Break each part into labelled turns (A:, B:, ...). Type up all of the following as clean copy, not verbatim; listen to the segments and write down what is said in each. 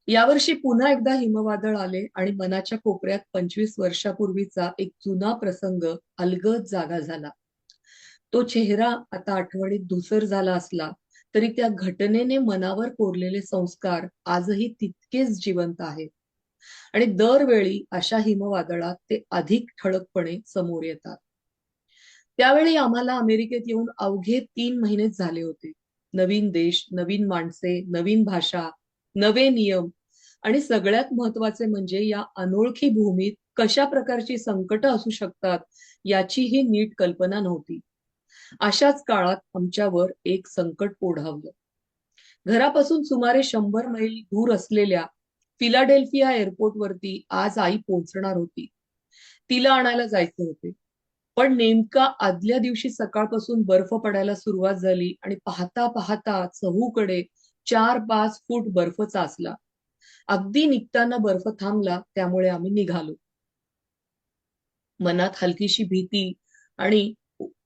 A: यावर्षी पुन्हा एकदा हिमवादळ आले आणि मनाच्या कोपऱ्यात 25 वर्षापूर्वीचा एक जुना प्रसंग अलगद जागा झाला. तो चेहरा आता आठवणीत धुसर झाला असला तरी त्या घटनेने मनावर कोरलेले संस्कार आजही तितकेच जिवंत आहेत. आणि दरवेळी अशा हिमवादळात ते अधिक ठळकपणे समोर येतात. त्यावेळी आम्हाला अमेरिकेत येऊन अवघे 3 महिनेच झाले होते. नवीन देश, नवीन माणसे, नवीन भाषा, नवे नियम आणि सगळ्यात महत्वाचे म्हणजे या अनोळखी भूमीत कशा प्रकारची संकट असू शकतात याचीही नीट कल्पना नव्हती. अशाच काळात आमच्यावर एक संकट ओढावलं. घरापासून सुमारे 100 मैल दूर असलेल्या फिलाडेल्फिया एअरपोर्टवरती आज आई पोहोचणार होती. तिला आणायला जायचे होते. पण नेमका आदल्या दिवशी सकाळपासून बर्फ पडायला सुरुवात झाली आणि पाहता पाहता चहूकडे 4-5 फूट बर्फ साचला. अगदी निघताना बर्फ थांबला, त्यामुळे आम्ही निघालो. मनात हलकीशी भीती आणि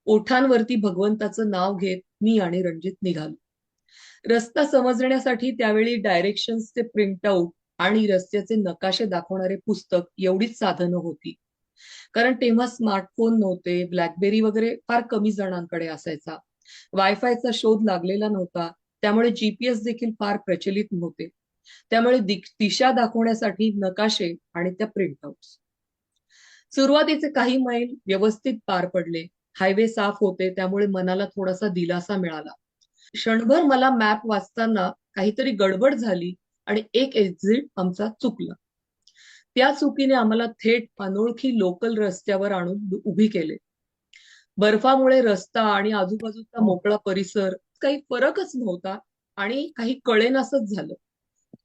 A: ओठांवरती भगवंताचं नाव घेत मी आणि रणजित निघालो. रस्ता समजण्यासाठी त्यावेळी डायरेक्शन्सचे प्रिंटआउट आणि रस्त्याचे नकाशे दाखवणारे पुस्तक एवढीच साधनं होती. कारण तेव्हा स्मार्टफोन नव्हते, ब्लॅकबेरी वगैरे फार कमी जणांकडे असायचा. वायफायचा शोध लागलेला नव्हता, त्यामुळे जीपीएस देखील फार प्रचलित नव्हते. त्यामुळे दिशा दाखवण्यासाठी नकाशे आणि त्या प्रिंटआउट्स. सुरुवातीचे काही मैल व्यवस्थित पार पडले. हायवे साफ होते, त्यामुळे मनाला थोडासा दिलासा मिळाला. क्षणभर मला मॅप वाचताना काहीतरी गडबड झाली आणि एक एक्झिट आमचा चुकला. त्या चुकीने आम्हाला थेट अनोळखी लोकल रस्त्यावर आणून उभी केले. बर्फामुळे रस्ता आणि आजूबाजूचा मोकळा परिसर काही फरकच नव्हता आणि काही कळेनासच झालं.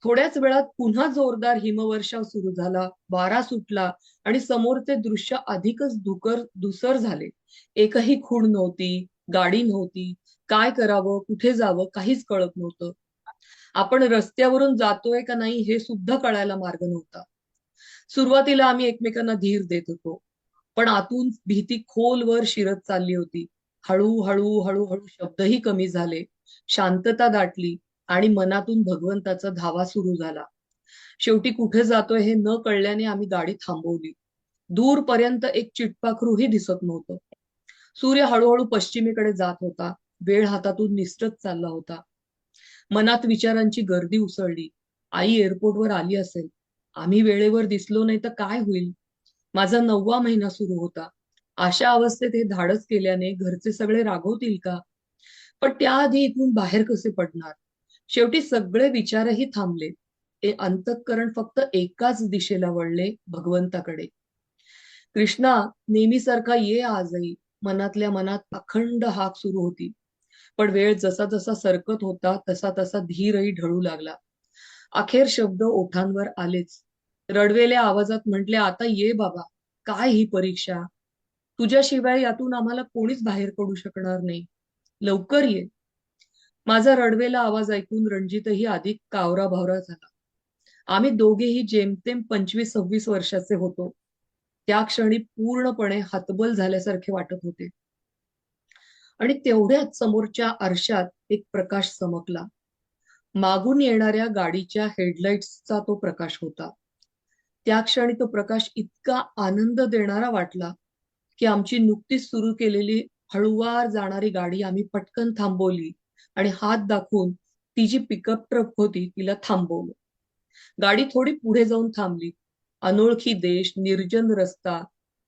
A: थोड्याच वेळात पुन्हा जोरदार हिमवर्षाव सुरू झाला, वारा सुटला आणि समोरचे दृश्य अधिकच धुसर झाले. एकही खूण नव्हती, गाडी नव्हती. काय करावं, कुठे जावं काहीच कळत नव्हतं. आपण रस्त्यावरून जातोय का नाही हे सुद्धा कळायला मार्ग नव्हता. सुरुवातीला आम्ही एकमेकांना धीर देत होतो, पण आतून भीती खोलवर शिरत चालली होती. हळूहळू हळूहळू शब्दही कमी झाले, शांतता दाटली आणि मनातून भगवंताचा धावा सुरू झाला. शेवटी कुठे जातोय हे न कळल्याने आम्ही गाडी थांबवली. दूरपर्यंत एक चिटपाखरूही दिसत नव्हतं. सूर्य हळूहळू पश्चिमेकडे जात होता. वेळ हातातून निसटत चालला होता. मनात विचारांची गर्दी उसळली. आई एअरपोर्टवर आली असेल, आम्ही वेळेवर दिसलो नाही तर काय होईल. माझा 9वा महिना सुरू होता. अशा अवस्थेत हे धाडस केल्याने घरचे सगळे रागवतील का? पण त्याआधी इथून बाहेर कसे पडणार? शेवटी सगळे विचारही थांबले. ते अंतःकरण फक्त एकाच दिशेला वळले, भगवंताकडे. कृष्णा, नेहमीसारखा ये आजही, मनातल्या मनात अखंड हाक सुरू होती. पण वेळ जसा जसा सरकत होता तसा तसा धीरही ढळू लागला. अखेर शब्द ओठांवर आलेच. रडवेल्या आवाजात म्हटले, आता ये बाबा. काय ही परीक्षा? तुझ्याशिवाय यातून आम्हाला कोणीच बाहेर पडू शकणार नाही. लवकर ये. माझा रडवेला आवाज ऐकून रणजितही अधिक कावराभावरा झाला. आम्ही दोघेही जेमतेम 25-26 वर्षाचे होतो. त्या क्षणी पूर्णपणे हतबल झाल्यासारखे वाटत होते. आणि तेवढ्याच समोरच्या आरशात एक प्रकाश चमकला. मागून येणाऱ्या गाडीच्या हेडलाइट्सचा तो प्रकाश होता. त्या क्षणी तो प्रकाश इतका आनंद देणारा वाटला की आमची नुकतीच सुरू केलेली हळुवार जाणारी गाडी आम्ही पटकन थांबवली आणि हात दाखवून ती जी पिकअप ट्रक होती तिला थांबवलं. गाडी थोडी पुढे जाऊन थांबली. अनोळखी देश, निर्जन रस्ता.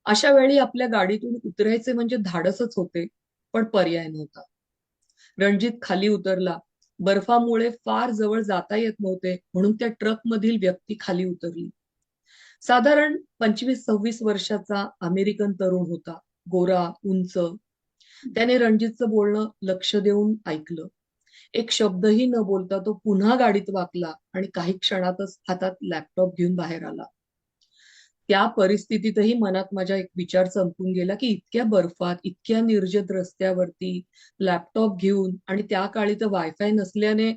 A: अशा वेळी आपल्या गाडीतून उतरायचे म्हणजे धाडसच होते, पण पर्याय नव्हता. रणजित खाली उतरला. बर्फामुळे फार जवळ जाता येत नव्हते, म्हणून त्या ट्रक मधील व्यक्ती खाली उतरली. साधारण 25-26 वर्षाचा अमेरिकन तरुण होता. गोरा, उंच. त्याने रणजितचं बोलणं लक्ष देऊन ऐकलं. एक शब्दही न बोलता तो पुन्हा गाडीत वाकला आणि काही क्षणातच हातात लॅपटॉप घेऊन बाहेर आला. त्या परिस्थितीतही मनात माझ्या एक विचार चमकून गेला की इतक्या बर्फात, इतक्या निर्जन रस्त्यावरती लॅपटॉप घेऊन, आणि त्या काळी तर वायफाय नसल्याने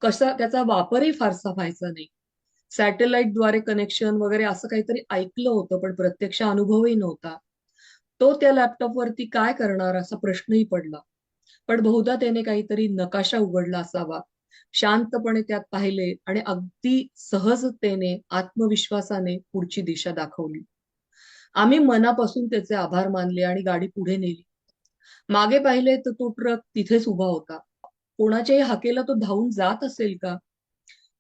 A: कसा त्याचा वापरही फारसा व्हायचा नाही. सॅटेलाइटद्वारे कनेक्शन वगैरे असं काहीतरी ऐकलं होतं, पण प्रत्यक्ष अनुभवही नव्हता. तो त्या लॅपटॉपवरती काय करणार असा प्रश्नही पडला. पण बहुधा त्याने काहीतरी नकाशा उघडला असावा. शांतपणे त्यात पाहिले आणि अगदी सहजतेने, आत्मविश्वासाने पुढची दिशा दाखवली. आम्ही मनापासून त्याचे आभार मानले आणि गाडी पुढे नेली. मागे पाहिले तर तो ट्रक तिथेच उभा होता. कोणाच्याही हाकेला तो धावून जात असेल का?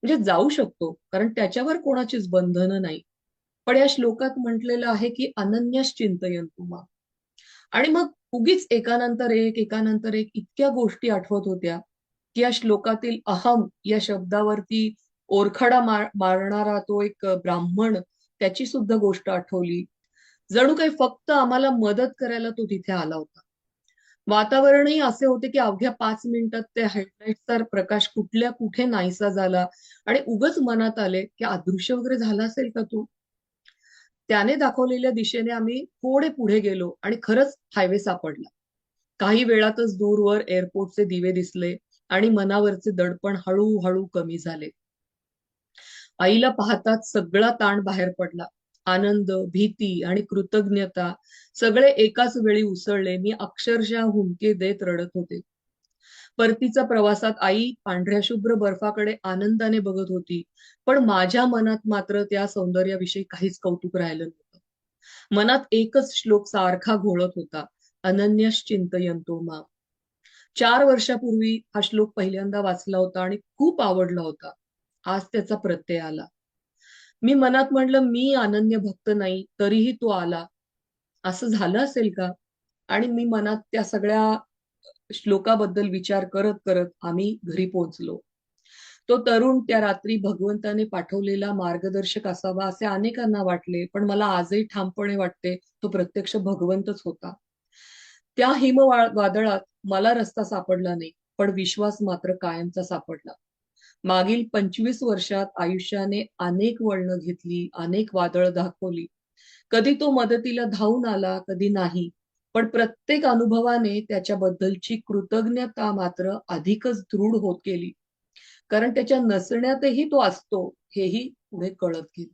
A: म्हणजे जाऊ शकतो, कारण त्याच्यावर कोणाचीच बंधनं नाही. पण या श्लोकात म्हटलेलं आहे, की "अनन्यश्च चिंतयन्तु माम्." आणि मग उगीच एकानंतर एक, एकानंतर एक इतक्या गोष्टी आठवत होत्या, की या श्लोकातील अहम या शब्दावरती ओरखडा मारणारा तो एक ब्राह्मण, त्याची सुद्धा गोष्ट आठवली. जणू काही फक्त आम्हाला मदत करायला तो तिथे आला होता. वातावरणही असे होते, की अवघ्या 5 मिनिटात त्या हेडलाईटचा प्रकाश कुठल्या कुठे नाहीसा झाला आणि उगाच मनात आले, की अदृश्य वगैरे झाला असेल का तो? त्याने दाखवलेल्या दिशेने आम्ही थोडे पुढे गेलो आणि खरंच हायवे सापडला. काही वेळातच दूरवर एअरपोर्टचे दिवे दिसले आणि मनावरचे दडपण हळू कमी झाले. आईला पाहताच सगळा ताण बाहेर पडला. आनंद, भीती आणि कृतज्ञता सगळे एकाच वेळी उसळले. मी अक्षरशः हुंदके देत रडत होते. परतीच्या प्रवासात आई पांढऱ्या शुभ्र बर्फाकडे आनंदाने बघत होती. पण माझ्या मनात मात्र त्या सौंदर्याविषयी काहीच कौतुक राहिलं नव्हतं. मनात एकच श्लोक सारखा घोळत होता. अनन्यश्च चिंतयन्तो माम्. 4 वर्षापूर्वी हा श्लोक पहिल्यांदा वाचला होता आणि खूप आवडला होता. आज त्याचा प्रत्यय आला. मी मनात म्हटलं, मी अनन्य भक्त नाही, तरीही तो आला. असं झालं असेल का? आणि मी मनात त्या सगळ्या श्लोकाबद्दल विचार करत आम्ही घरी पोहोचलो. तो तरुण त्या रात्री भगवंताने पाठवलेला मार्गदर्शक असावा असे अनेकांना वाटले, पण मला आजही ठामपणे वाटते, तो प्रत्यक्ष भगवंतच होता. त्या वादळात मला रस्ता सापडला नाही, पण विश्वास मात्र कायमचा सापडला. मागील 25 वर्षात आयुष्याने अनेक वळणं घेतली, अनेक वादळं दाखवली. कधी तो मदतीला धावून आला, कधी नाही. पण प्रत्येक अनुभवाने त्याच्याबद्दलची कृतज्ञता मात्र अधिकच दृढ होत गेली. कारण त्याच्या नसण्यातही तो असतो, हेही पुढे कळत गेलं.